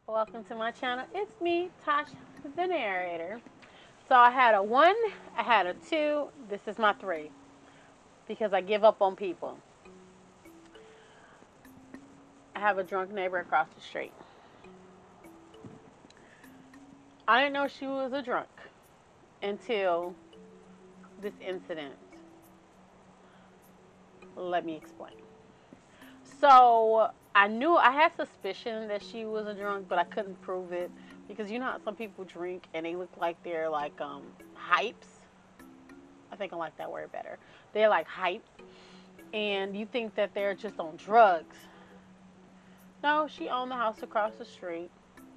Welcome to my channel. It's me, Tosh, the narrator. So I had a 1, I had a 2, this is my 3 because I give up on people. I have a drunk neighbor across the street. I didn't know she was a drunk until this incident. Let me explain. So I had suspicion that she was a drunk, but I couldn't prove it because you know how some people drink and they look like they're like hypes. I think I like that word better. They're like hypes, and you think that they're just on drugs. No, she owned the house across the street,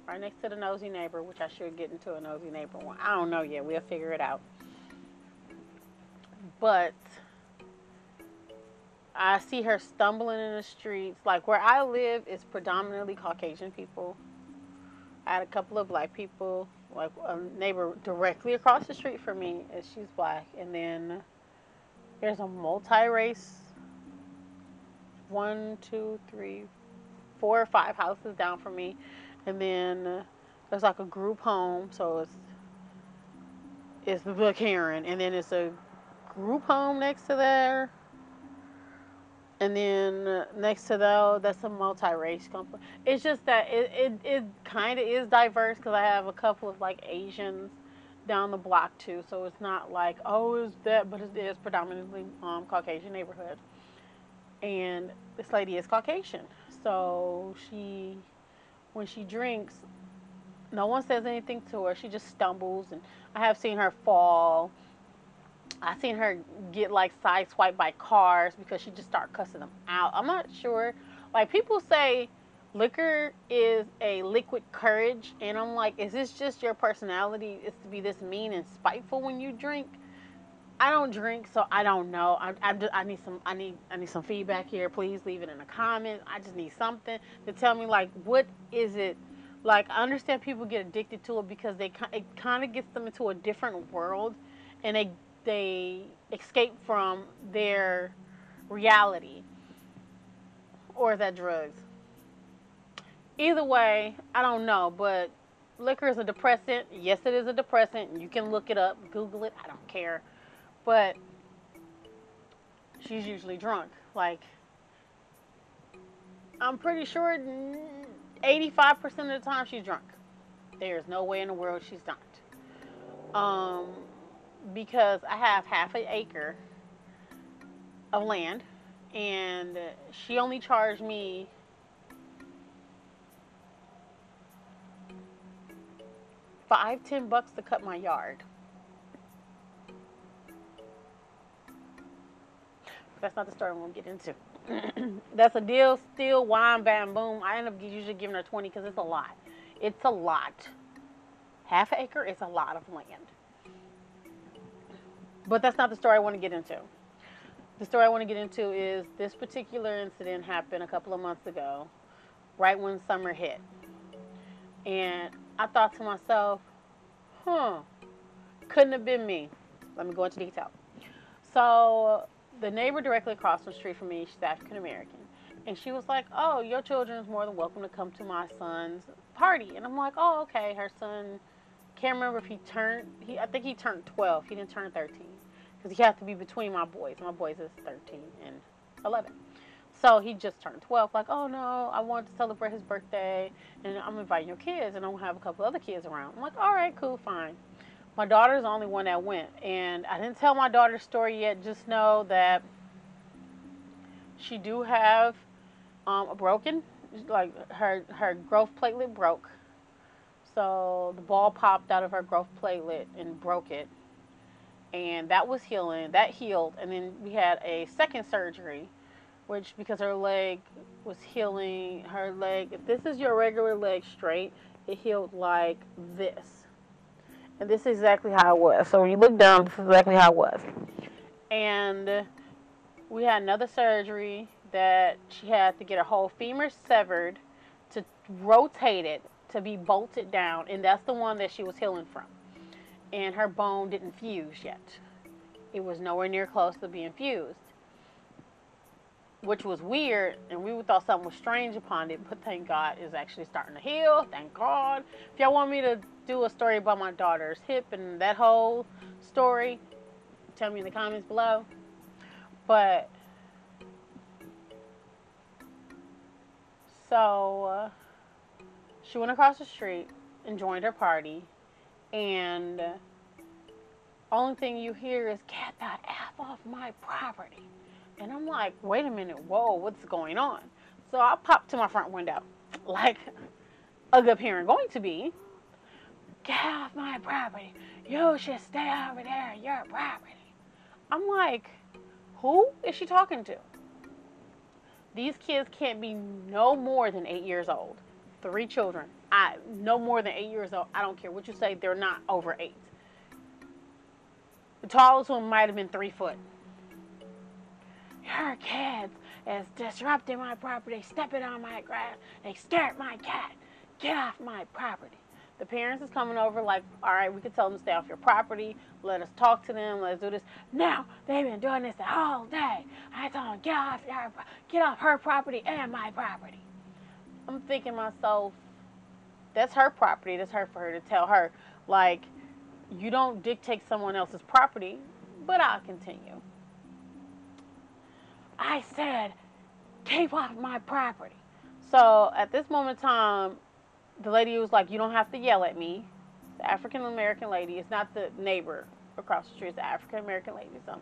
right next to the nosy neighbor, which I should get into a nosy neighbor one. I don't know yet. We'll figure it out. But I see her stumbling in the streets. Like where I live is predominantly Caucasian people. I had a couple of black people, like a neighbor directly across the street from me, and she's black. And then there's a multi-race, one, two, three, 4 or 5 houses down from me, and then there's like a group home. So it's the Karen, and then it's a group home next to there, and then next to that's a multi-race company. It's just that it kind of is diverse because I have a couple of like Asians down the block too, so it's not like oh it's that, but it is predominantly Caucasian neighborhood, and this lady is Caucasian, so when she drinks, no one says anything to her. She just stumbles, and I have seen her fall. I seen her get like sideswiped by cars because she just started cussing them out. I'm not sure. Like people say, liquor is a liquid courage, and I'm like, is this just your personality? Is to be this mean and spiteful when you drink? I don't drink, so I don't know. I need some I need some feedback here. Please leave it in the comments. I just need something to tell me like what is it. Like I understand people get addicted to it because it kind of gets them into a different world, and they escape from their reality, or is that drugs? Either way, I don't know, but liquor is a depressant. Yes, it is a depressant. You can look it up, Google it. I don't care, but she's usually drunk. Like I'm pretty sure 85% of the time she's drunk. There's no way in the world she's not. Um, because I have half an acre of land, and she only charged me 5, $10 to cut my yard. That's not the story I'm gonna get into. That's a deal, steal, wine, bam, boom. I end up usually giving her 20 because it's a lot. It's a lot. Half an acre is a lot of land. But that's not the story I want to get into. The story I want to get into is this particular incident happened a couple of months ago, right when summer hit. And I thought to myself, huh, couldn't have been me. Let me go into detail. So the neighbor directly across the street from me, she's African American. And she was like, oh, your children is more than welcome to come to my son's party. And I'm like, oh, okay. Her son, can't remember if I think he turned 12. He didn't turn 13. Because he has to be between my boys. My boys is 13 and 11. So he just turned 12. Like, oh no, I want to celebrate his birthday. And I'm inviting your kids. And I'm going to have a couple other kids around. I'm like, all right, cool, fine. My daughter's the only one that went. And I didn't tell my daughter's story yet. Just know that she do have a broken, like her growth platelet broke. So the ball popped out of her growth platelet and broke it. And that was healing. That healed. And then we had a second surgery, which because her leg was healing, her leg, if this is your regular leg straight, it healed like this. And this is exactly how it was. So when you look down, this is exactly how it was. And we had another surgery that she had to get her whole femur severed to rotate it to be bolted down. And that's the one that she was healing from. And her bone didn't fuse yet. It was nowhere near close to being fused. which was weird, and we thought something was strange upon it, but thank God it's actually starting to heal. Thank God. If y'all want me to do a story about my daughter's hip and that whole story, tell me in the comments below. But so she went across the street and joined her party, and only thing you hear is "Get the F off my property." And I'm like, wait a minute, whoa, what's going on? So I popped to my front window, like a good parent going to be. Get off my property. You should stay over there, your property. I'm like, who is she talking to? These kids can't be no more than 8 years old. 3 children. No more than 8 years old. I don't care what you say, they're not over 8. The tallest one might have been 3 foot. Your kids is disrupting my property, stepping on my grass. They scared my cat. Get off my property. The parents is coming over like, all right, we can tell them to stay off your property. Let us talk to them. Let's do this. Now, they've been doing this the whole day. I told them, get off her property and my property. I'm thinking to myself, that's her property. That's her for her to tell her. Like, you don't dictate someone else's property, but I'll continue. I said, keep off my property. So at this moment in time, the lady was like, you don't have to yell at me. The African-American lady. It's not the neighbor across the street. It's the African-American lady. So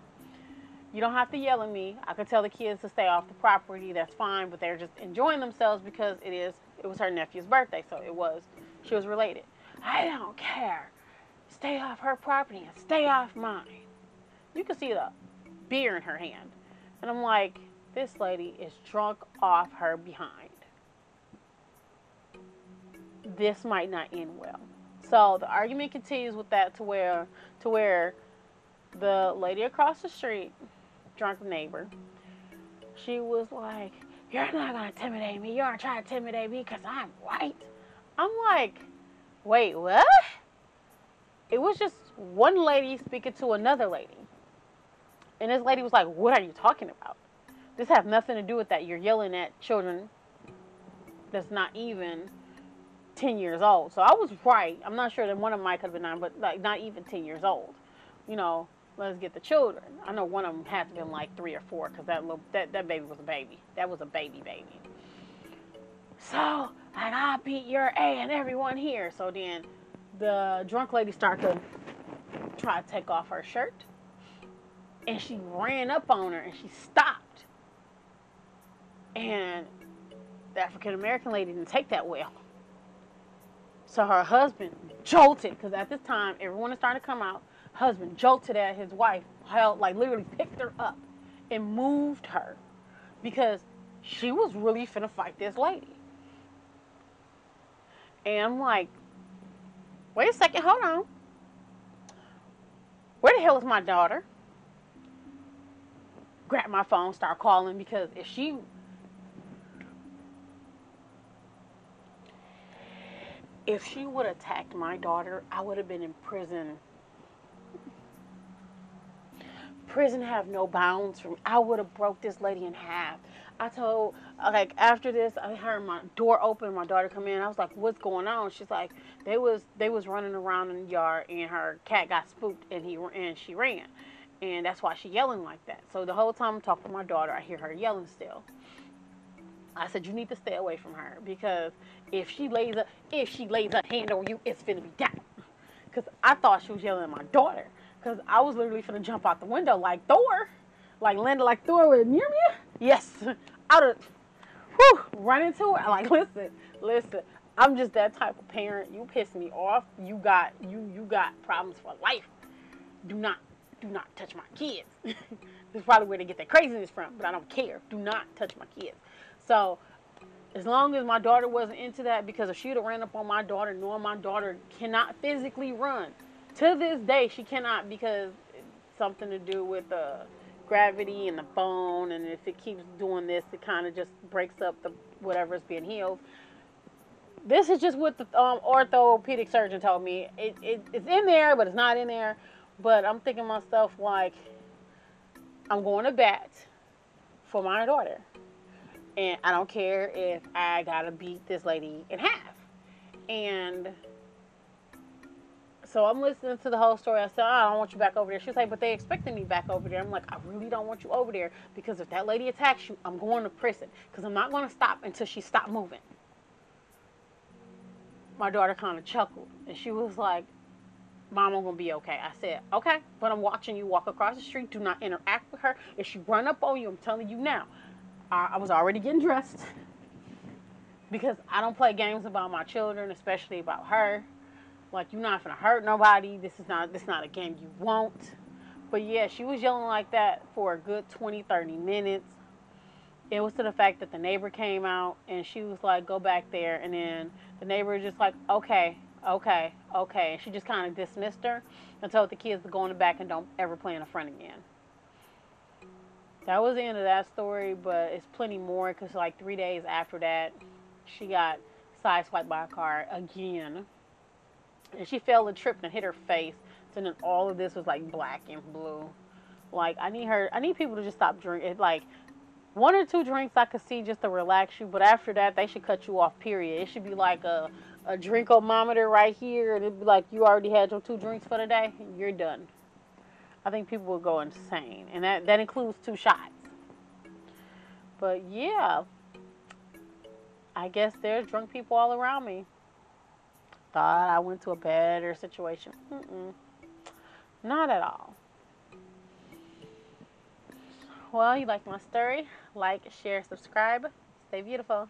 you don't have to yell at me. I could tell the kids to stay off the property. That's fine. But they're just enjoying themselves because it was her nephew's birthday. So she was related. I don't care. Stay off her property and stay off mine. You can see the beer in her hand. And I'm like, this lady is drunk off her behind. This might not end well. So the argument continues with that to where the lady across the street, drunk neighbor, she was like, you're not going to intimidate me. You're going to try to intimidate me because I'm white. I'm like, wait, what? It was just one lady speaking to another lady. And this lady was like, what are you talking about? This has nothing to do with that. You're yelling at children that's not even 10 years old. So I was right. I'm not sure that one of them might have been 9, but like not even 10 years old. You know, let's get the children. I know one of them had to have been like 3 or 4 because that baby was a baby. That was a baby. So, like, I'll beat your A and everyone here. So then the drunk lady started to try to take off her shirt. And she ran up on her and she stopped. And the African-American lady didn't take that well. So her husband jolted, because at this time, everyone is starting to come out. Husband jolted at his wife, literally picked her up and moved her because she was really finna fight this lady. And I'm like, wait a second, hold on. Where the hell is my daughter? Grab my phone, start calling, because if she would have attacked my daughter, I would have been in prison. Prison have no bounds for me. I would have broke this lady in half. I told, like, after this, I heard my door open, my daughter come in. I was like, what's going on? She's like, they was running around in the yard, and her cat got spooked, and she ran. And that's why she yelling like that. So the whole time I'm talking to my daughter, I hear her yelling still. I said, you need to stay away from her, because if she lays a hand on you, it's finna be down. Because I thought she was yelling at my daughter. Because I was literally finna jump out the window like Thor. Like Linda, like Thor with Mjolnir. Yes. Run into her. Like, listen. I'm just that type of parent. You piss me off. You got problems for life. Do not touch my kids. This is probably where they get their craziness from, but I don't care. Do not touch my kids. So, as long as my daughter wasn't into that, because if she would have ran up on my daughter, knowing my daughter cannot physically run. To this day, she cannot, because it's something to do with gravity and the bone, and if it keeps doing this, it kind of just breaks up the whatever's being healed. This is just what the orthopedic surgeon told me. It's in there, but it's not in there. But I'm thinking to myself, like, I'm going to bat for my daughter. And I don't care if I gotta beat this lady in half. And so I'm listening to the whole story. I said, oh, I don't want you back over there. She was like, but they expected me back over there. I'm like, I really don't want you over there because if that lady attacks you, I'm going to prison because I'm not going to stop until she stopped moving. My daughter kind of chuckled and she was like, Mom, I'm going to be okay. I said, okay, but I'm watching you walk across the street. Do not interact with her. If she run up on you, I'm telling you now. I was already getting dressed because I don't play games about my children, especially about her. Like, you're not gonna hurt nobody. This is not a game you won't. But yeah, she was yelling like that for a good 20, 30 minutes. It was to the fact that the neighbor came out and she was like, go back there. And then the neighbor was just like, okay, okay, okay. And she just kind of dismissed her and told the kids to go in the back and don't ever play in the front again. That was the end of that story, but it's plenty more because like 3 days after that, she got sideswiped by a car again. And she fell and tripped and hit her face. So then all of this was like black and blue. Like I need people to just stop drinking. Like 1 or 2 drinks I could see just to relax you, but after that they should cut you off. Period. It should be like a drinkometer right here, and it'd be like you already had your 2 drinks for the day. You're done. I think people will go insane, and that includes 2 shots. But yeah, I guess there's drunk people all around me. Thought I went to a better situation. Not at all. Well, you like my story? Like, share, subscribe. Stay beautiful.